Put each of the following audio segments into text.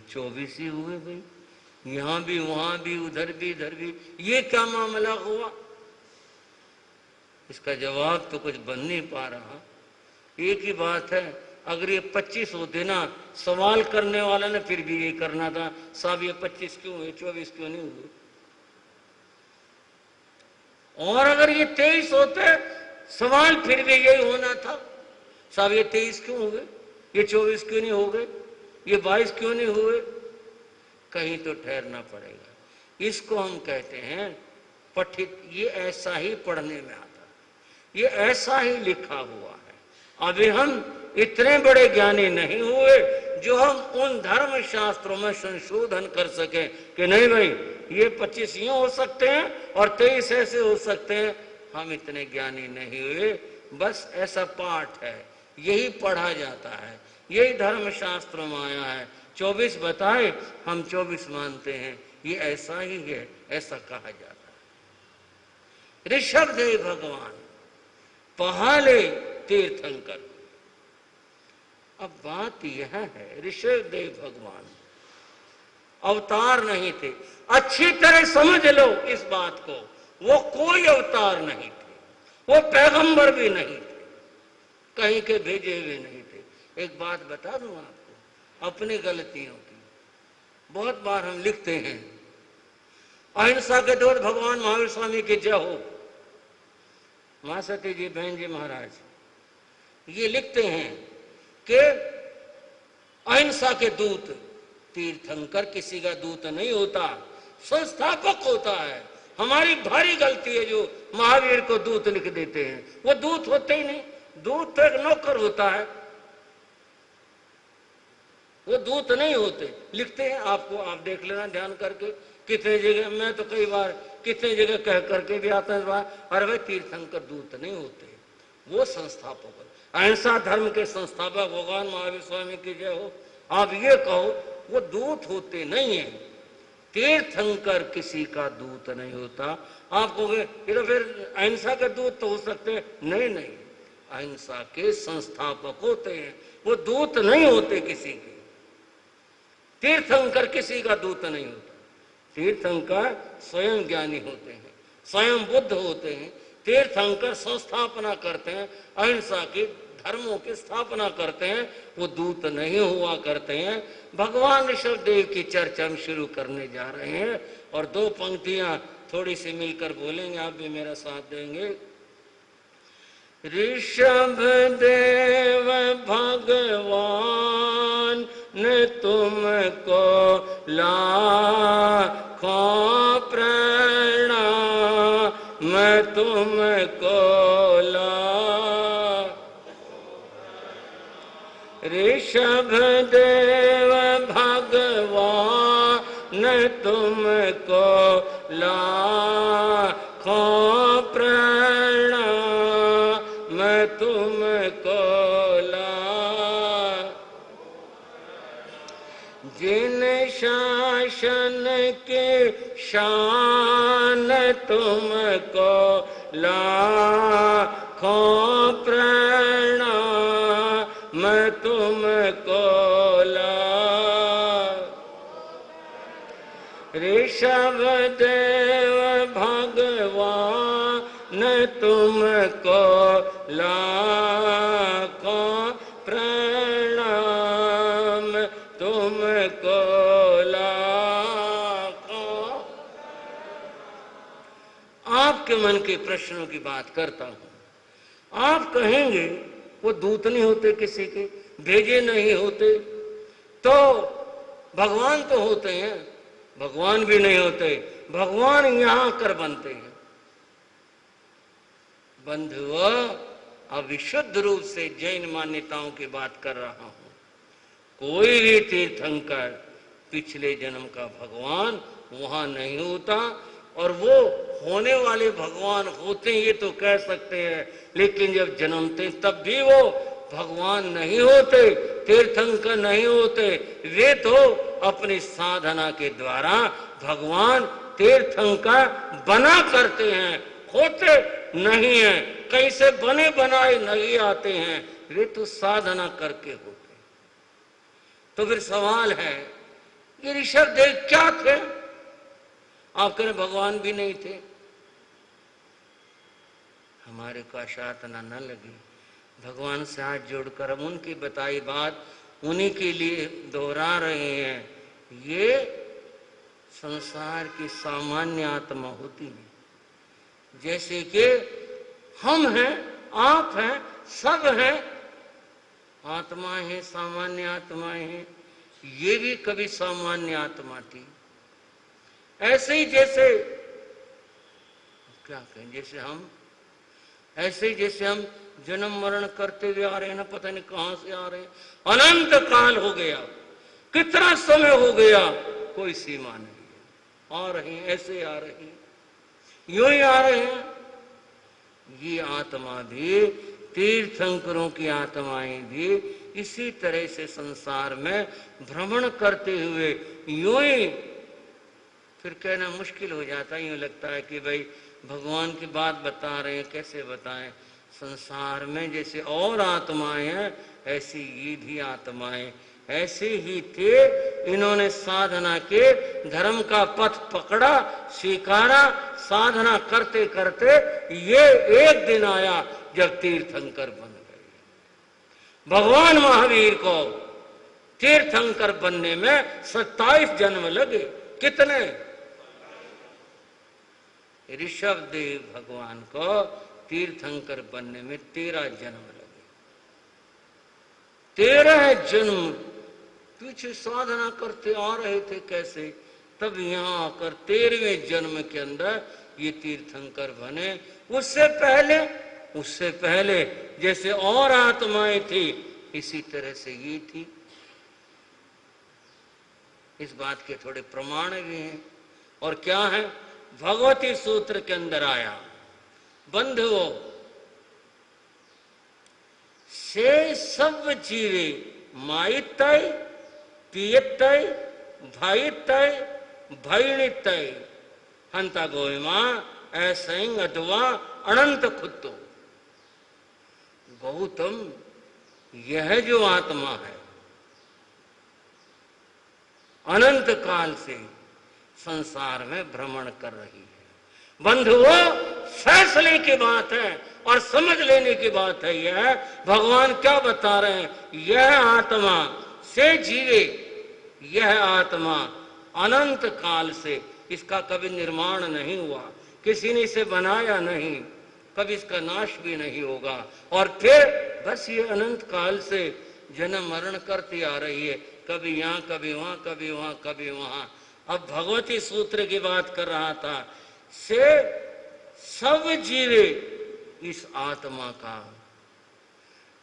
24 ही हुए भाई, यहाँ भी वहाँ भी उधर भी इधर भी, ये क्या मामला हुआ? इसका जवाब तो कुछ बन नहीं पा रहा। एक ही बात है, अगर ये 25 होते ना, सवाल करने वाला ने फिर भी ये करना था, साहब ये 25 क्यों हुए, 24 क्यों नहीं हुए? और अगर ये 23 होते, सवाल फिर भी यही होना था, साहब ये 23 क्यों हुए, ये 24 क्यों नहीं हो गए, ये 22 क्यों नहीं हुए? कहीं तो ठहरना पड़ेगा। इसको हम कहते हैं पठित। ये ऐसा ही पढ़ने में आता, ये ऐसा ही लिखा हुआ है। अभी हम इतने बड़े ज्ञानी नहीं हुए जो हम उन धर्म शास्त्रों में संशोधन कर सके कि नहीं भाई ये 25 यूं हो सकते हैं और 23 ऐसे हो सकते हैं। हम इतने ज्ञानी नहीं हुए, बस ऐसा पाठ है, यही पढ़ा जाता है, यही धर्म शास्त्रों में आया है। 24 बताए, हम 24 मानते हैं, ये ऐसा ही है, ऐसा कहा जाता है। ऋषभदेव भगवान पहाले तीर्थंकर। अब बात यह है, ऋषभदेव भगवान अवतार नहीं थे। अच्छी तरह समझ लो इस बात को, वो कोई अवतार नहीं थे, वो पैगंबर भी नहीं थे, कहीं के भेजे हुए नहीं थे। एक बात बता दूं आपको अपनी गलतियों की। बहुत बार हम लिखते हैं अहिंसा के दूत भगवान महावीर स्वामी की जय हो, मां सती जी, बहन जी महाराज ये लिखते हैं कि अहिंसा के दूत तीर्थंकर किसी का दूत नहीं होता, संस्थापक होता है। हमारी भारी गलती है जो महावीर को दूत लिख देते हैं, वो दूत होते ही नहीं। दूत तो एक नौकर होता है, वो दूत नहीं होते। लिखते हैं, आपको आप देख लेना ध्यान करके, कितने जगह, मैं तो कई बार कितने जगह कह करके भी आता है, अरे भाई तीर्थंकर दूत नहीं होते, वो संस्थापक। अहिंसा धर्म के संस्थापक भगवान महावीर स्वामी की जय हो। आप ये कहो वो दूत होते नहीं है, तीर्थंकर किसी का दूत नहीं होता। आप कहोगे तो फिर अहिंसा के दूत तो हो सकते हैं, नहीं नहीं, अहिंसा के संस्थापक होते हैं, वो दूत नहीं होते किसी के। तीर्थंकर किसी का दूत नहीं होता, तीर्थंकर स्वयं ज्ञानी होते हैं, स्वयं बुद्ध होते हैं। तीर्थंकर संस्थापना करते हैं, अहिंसा की धर्मों की स्थापना करते हैं, वो दूत नहीं हुआ करते हैं। भगवान ऋषभदेव की चर्चा हम शुरू करने जा रहे हैं और 2 पंक्तियां थोड़ी सी मिलकर बोलेंगे, आप भी मेरा साथ देंगे। ऋषभदेव भगवान ने तुमको लाखों प्रणाम, मैं तुमको ऋषभदेव भगवान तुमको लाखों प्रणाम, मैं तुमको जिन शासन के शान तुमको लाखों प्रणाम, मैं तुमको ऋषभदेव भगवान तुमको लाखों प्रणाम, तुमको लाखों। आपके मन के प्रश्नों की बात करता हूं। आप कहेंगे वो दूत नहीं होते किसी के, भेजे नहीं होते, तो भगवान तो होते हैं। भगवान भी नहीं होते, भगवान यहां कर बनते हैं। बंधुओं, अब विशुद्ध रूप से जैन मान्यताओं की बात कर रहा हूं। कोई भी तीर्थंकर पिछले जन्म का भगवान वहां नहीं होता, और वो होने वाले भगवान होते ये तो कह सकते हैं, लेकिन जब जन्मते तब भी वो भगवान नहीं होते, तीर्थंकर नहीं होते। वे तो अपनी साधना के द्वारा भगवान तीर्थंकर बना करते हैं, होते नहीं है, कहीं से बने बनाए नहीं आते हैं, वे तो साधना करके होते। तो फिर सवाल है ये ऋषभ देव क्या थे? आप कहें भगवान भी नहीं थे। हमारे को आशातना न लगी, भगवान से हाथ जोड़कर हम उनकी बताई बात उन्हीं के लिए दोहरा रहे हैं। ये संसार की सामान्य आत्मा होती है, जैसे कि हम हैं, आप हैं, सब हैं, आत्माएं हैं, सामान्य आत्माएं हैं। ये भी कभी सामान्य आत्मा थी। ऐसे ही जैसे क्या कहें, ऐसे ही जैसे हम जन्म मरण करते हुए आ रहे हैं ना, पता नहीं कहां से आ रहे हैं, अनंत काल हो गया, कितना समय हो गया, कोई सीमा नहीं है। आ रहे हैं, ऐसे आ रहे हैं, यूं ही आ रहे हैं। ये आत्मा भी, तीर्थंकरों की आत्माएं भी इसी तरह से संसार में भ्रमण करते हुए यूं ही, फिर कहना मुश्किल हो जाता है, यूं लगता है कि भाई भगवान की बात बता रहे हैं, कैसे बताएं। संसार में जैसे और आत्माएं हैं, ऐसी ये भी आत्माएं ऐसे ही थे। इन्होंने साधना के धर्म का पथ पकड़ा, स्वीकारा, साधना करते करते ये एक दिन आया जब तीर्थंकर बन गए। भगवान महावीर को तीर्थंकर बनने में 27 जन्म लगे। कितने? ऋषभ देव भगवान को तीर्थंकर बनने में 13 जन्म लगे। 13 जन्म पीछे साधना करते आ रहे थे, कैसे, तब यहां आकर 13वें जन्म के अंदर ये तीर्थंकर बने। उससे पहले जैसे और आत्माएं थी, इसी तरह से ये थी। इस बात के थोड़े प्रमाण भी हैं। और क्या है? भगवती सूत्र के अंदर आया, बंधुओं से सब जीवे माइतय पियतय भाइतय भैणितय हंता गोविमा ऐसे अथवा अनंत खुत्तो। गौतम, यह जो आत्मा है अनंत काल से संसार में भ्रमण कर रही है। बंधुओं, फैसले की बात है और समझ लेने की बात है। यह भगवान क्या बता रहे हैं? यह आत्मा से जीवे, यह आत्मा अनंत काल से, इसका कभी निर्माण नहीं हुआ, किसी ने इसे बनाया नहीं, कभी इसका नाश भी नहीं होगा। और फिर बस ये अनंत काल से जन्म मरण करती आ रही है, कभी यहाँ, कभी वहां, कभी वहां, कभी वहां। अब भगवती सूत्र की बात कर रहा था, से सब जीवे इस आत्मा का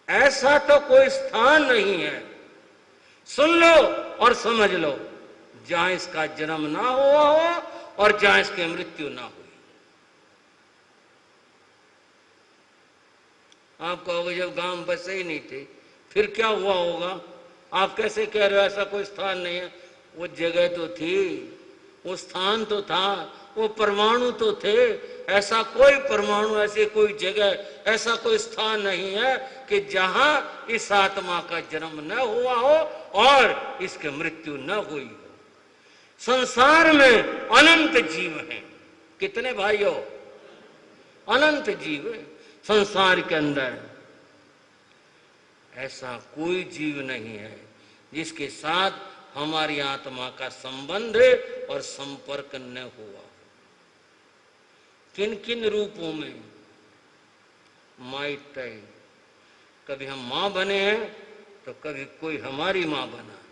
ऐसा तो कोई स्थान नहीं है, सुन लो और समझ लो, जहां इसका जन्म ना हुआ हो और जहां इसकी मृत्यु ना हुई। आप कहोगे जब गांव बसे ही नहीं थे फिर क्या हुआ होगा? आप कैसे कह रहे हो ऐसा कोई स्थान नहीं है? वो जगह तो थी, वो स्थान तो था, वो परमाणु तो थे। ऐसा कोई परमाणु, ऐसी कोई जगह, ऐसा कोई स्थान नहीं है कि जहां इस आत्मा का जन्म न हुआ हो और इसकी मृत्यु न हुई हो। संसार में अनंत जीव हैं। कितने भाइयों? अनंत जीव है संसार के अंदर। ऐसा कोई जीव नहीं है जिसके साथ हमारी आत्मा का संबंध और संपर्क न हुआ। किन किन रूपों में? माइतय, कभी हम मां बने हैं तो कभी कोई हमारी मां बना है,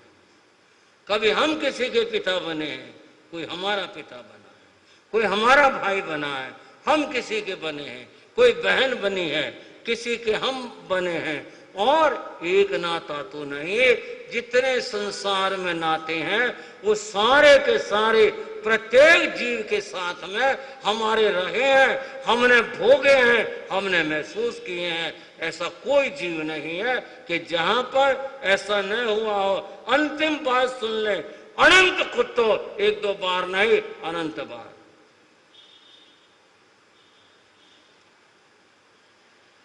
कभी हम किसी के पिता बने हैं, कोई हमारा पिता बना है, कोई हमारा भाई बना है, हम किसी के बने हैं, कोई बहन बनी है, किसी के हम बने हैं। और एक नाता तो नहीं, जितने संसार में नाते हैं वो सारे के सारे प्रत्येक जीव के साथ में हमारे रहे हैं, हमने भोगे हैं, हमने महसूस किए हैं। ऐसा कोई जीव नहीं है कि जहां पर ऐसा न हुआ हो। अंतिम बात सुन ले, अनंत कुत्तो, एक दो बार नहीं, अनंत बार।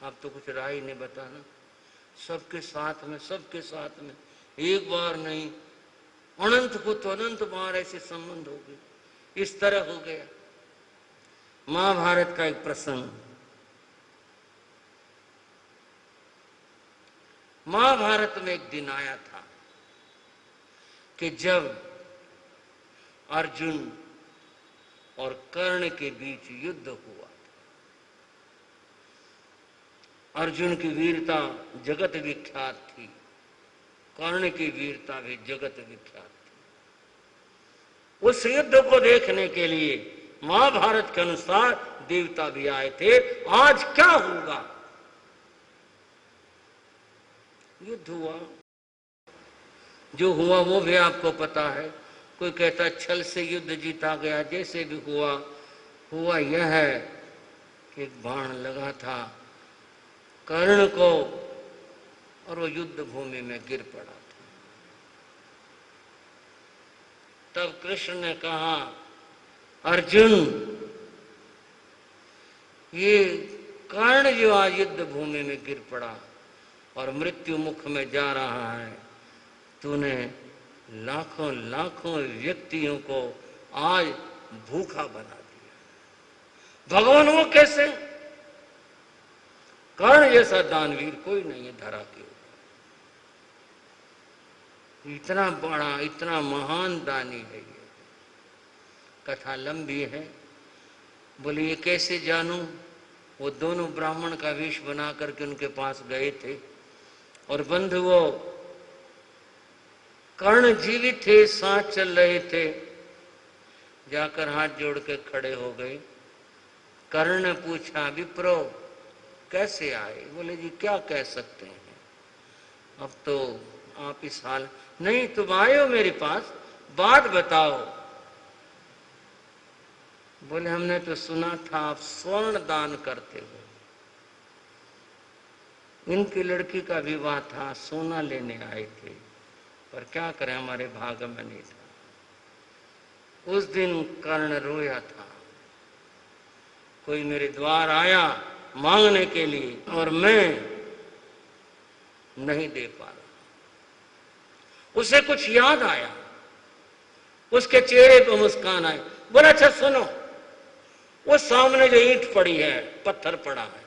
अब तो कुछ राय नहीं बताना। सबके साथ में, सबके साथ में, एक बार नहीं, अनंत को तो अनंत बार ऐसे संबंध हो गए, इस तरह हो गया। महाभारत का एक प्रसंग, महाभारत में एक दिन आया था कि जब अर्जुन और कर्ण के बीच युद्ध हुआ। अर्जुन की वीरता जगत विख्यात थी, कर्ण की वीरता भी जगत विख्यात थी। उस युद्ध को देखने के लिए महाभारत के अनुसार देवता भी आए थे। आज क्या होगा? युद्ध हुआ, जो हुआ वो भी आपको पता है। कोई कहता छल से युद्ध जीता गया, जैसे भी हुआ, हुआ यह है कि एक बाण लगा था कर्ण को और वो युद्ध भूमि में गिर पड़ा था। तब कृष्ण ने कहा, अर्जुन, ये कर्ण जो आज युद्ध भूमि में गिर पड़ा और मृत्यु मुख में जा रहा है, तूने लाखों लाखों व्यक्तियों को आज भूखा बना दिया। भगवान वो कैसे? कर्ण जैसा दानवीर कोई नहीं है धरा के ऊपर। इतना बड़ा, इतना महान दानी है ये। कथा लंबी है। बोले ये कैसे जानूं? वो दोनों ब्राह्मण का वेश बना करके उनके पास गए थे और बंधु वो कर्ण जीवित थे, सांस चल रहे थे, जाकर हाथ जोड़ के खड़े हो गए। कर्ण ने पूछा, विप्रो कैसे आए? बोले जी क्या कह सकते हैं, अब तो आप इस हाल। नहीं, तुम आए हो मेरे पास, बात बताओ। बोले हमने तो सुना था आप स्वर्ण दान करते हो। इनकी लड़की का विवाह था, सोना लेने आए थे, पर क्या करें हमारे भाग्य में नहीं था। उस दिन कर्ण रोया था। कोई मेरे द्वार आया मांगने के लिए और मैं नहीं दे पा रहा। उसे कुछ याद आया, उसके चेहरे पर मुस्कान आई। बोला अच्छा सुनो, वो सामने जो ईंट पड़ी है, पत्थर पड़ा है,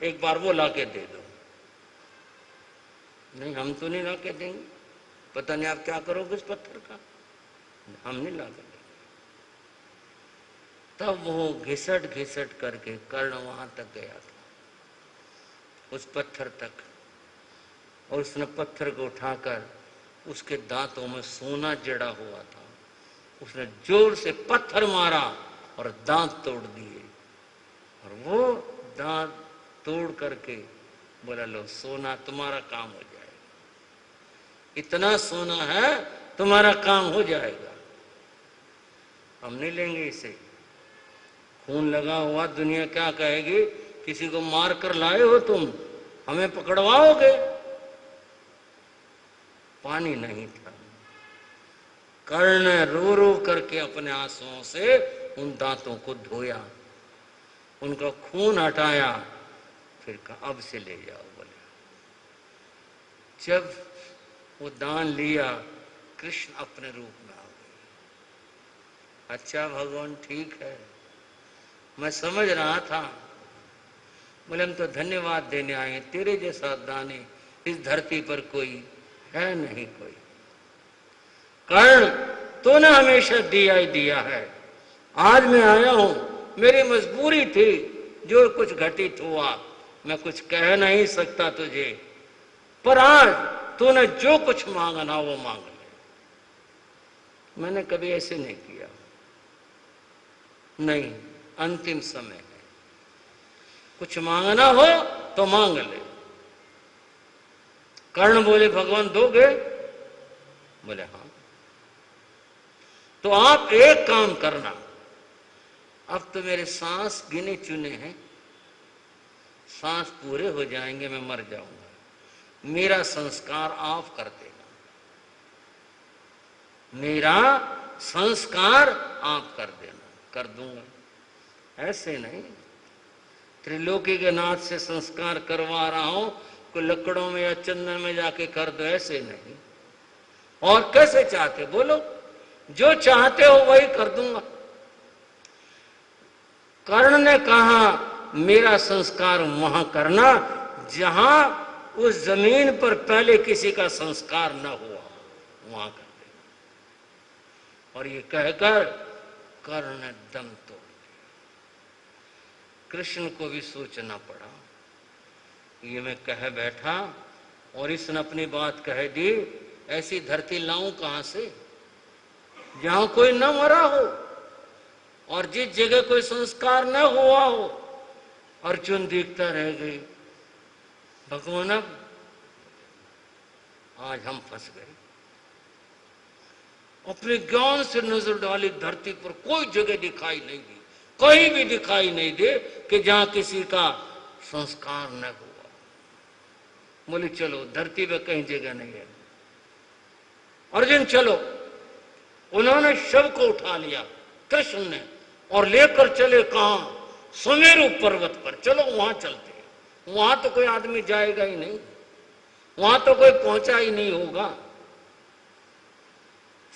एक बार वो लाके दे दो। नहीं, हम तो नहीं लाके देंगे, पता नहीं आप क्या करोगे उस पत्थर का, हम नहीं ला कर। तब वो घिसट घिसट करके कर्ण वहां तक गया था, उस पत्थर तक, और उसने पत्थर को उठाकर उसके दांतों में सोना जड़ा हुआ था। उसने जोर से पत्थर मारा और दांत तोड़ दिए, और वो दांत तोड़ करके बोला लो सोना तुम्हारा काम हो जाएगा, इतना सोना है तुम्हारा काम हो जाएगा, हम नहीं लेंगे इसे। खून लगा हुआ, दुनिया क्या कहेगी, किसी को मार कर लाए हो तुम, हमें पकड़वाओगे। पानी नहीं था। कर्ण ने रो रो करके अपने आंसुओं से उन दांतों को धोया, उनका खून हटाया, फिर कहा अब से ले जाओ। बोले जब वो दान लिया, कृष्ण अपने रूप में आ गए। अच्छा भगवान ठीक है, मैं समझ रहा था। बोले हम तो धन्यवाद देने आए हैं, तेरे जैसा दानी इस धरती पर कोई है नहीं। कोई कर्ण तूने हमेशा दिया ही दिया है। आज मैं आया हूं, मेरी मजबूरी थी, जो कुछ घटित हुआ मैं कुछ कह नहीं सकता तुझे, पर आज तूने जो कुछ मांगना वो मांग ले। मैंने कभी ऐसे नहीं किया, नहीं, अंतिम समय है, कुछ मांगना हो तो मांग ले। कर्ण बोले भगवान दोगे? बोले हाँ। तो आप एक काम करना, अब तो मेरे सांस गिने चुने हैं, सांस पूरे हो जाएंगे मैं मर जाऊंगा, मेरा संस्कार आप कर देना, मेरा संस्कार आप कर देना। कर दूंगा, ऐसे नहीं त्रिलोकी के नाथ से संस्कार करवा रहा हूं, कोई लकड़ों में या चंदन में जाके कर दो, ऐसे नहीं। और कैसे चाहते बोलो? जो चाहते हो वही कर दूंगा। कर्ण ने कहा मेरा संस्कार वहां करना जहां उस जमीन पर पहले किसी का संस्कार न हुआ, वहां कर दे। और ये कहकर कर्ण ने दम तोड़ दिया। कृष्ण को भी सोचना पड़ा, ये मैं कह बैठा और इसने अपनी बात कह दी, ऐसी धरती लाऊं कहां से जहां कोई न मरा हो और जिस जगह कोई संस्कार न हुआ हो। अर्जुन देखता रह गई, भगवान अब आज हम फंस गए। अपने ज्ञान से नजर डाली, धरती पर कोई जगह दिखाई नहीं दी, कहीं भी दिखाई नहीं दे कि जहां किसी का संस्कार न हुआ। बोले चलो धरती पे कहीं जगह नहीं है। अर्जुन चलो। उन्होंने शव को उठा लिया कृष्ण ने और लेकर चले कहां? सुमेरु पर्वत पर। चलो वहां चलते हैं, वहां तो कोई आदमी जाएगा ही नहीं, वहां तो कोई पहुंचा ही नहीं होगा।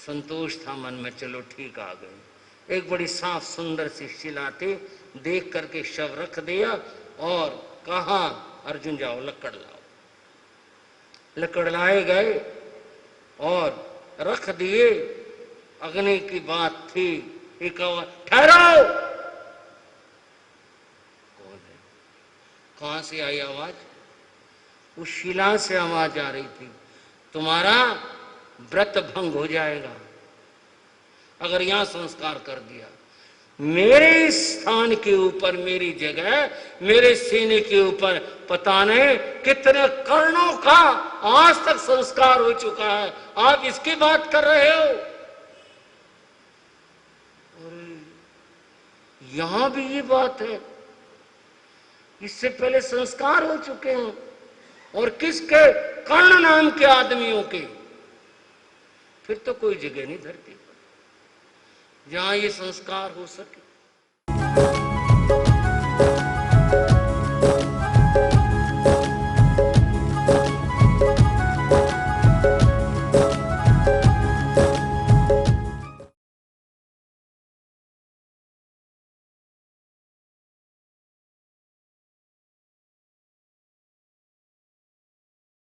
संतोष था मन में, चलो ठीक आ गए। एक बड़ी साफ सुंदर सी शिला थी, देख करके शव रख दिया और कहा अर्जुन जाओ लकड़ लाओ। लकड़ लाए गए और रख दिए। अग्नि की बात थी। एक ठहराओ। कौन है? कहां से आई आवाज? उस शिला से आवाज आ रही थी, तुम्हारा व्रत भंग हो जाएगा अगर यहां संस्कार कर दिया। मेरे स्थान के ऊपर, मेरी जगह, मेरे सीने के ऊपर पता नहीं कितने कर्णों का आज तक संस्कार हो चुका है, आप इसकी बात कर रहे हो? यहां भी ये बात है, इससे पहले संस्कार हो चुके हैं। और किसके? कर्ण नाम के आदमियों के। फिर तो कोई जगह नहीं धरती पर जहां ये संस्कार हो सके।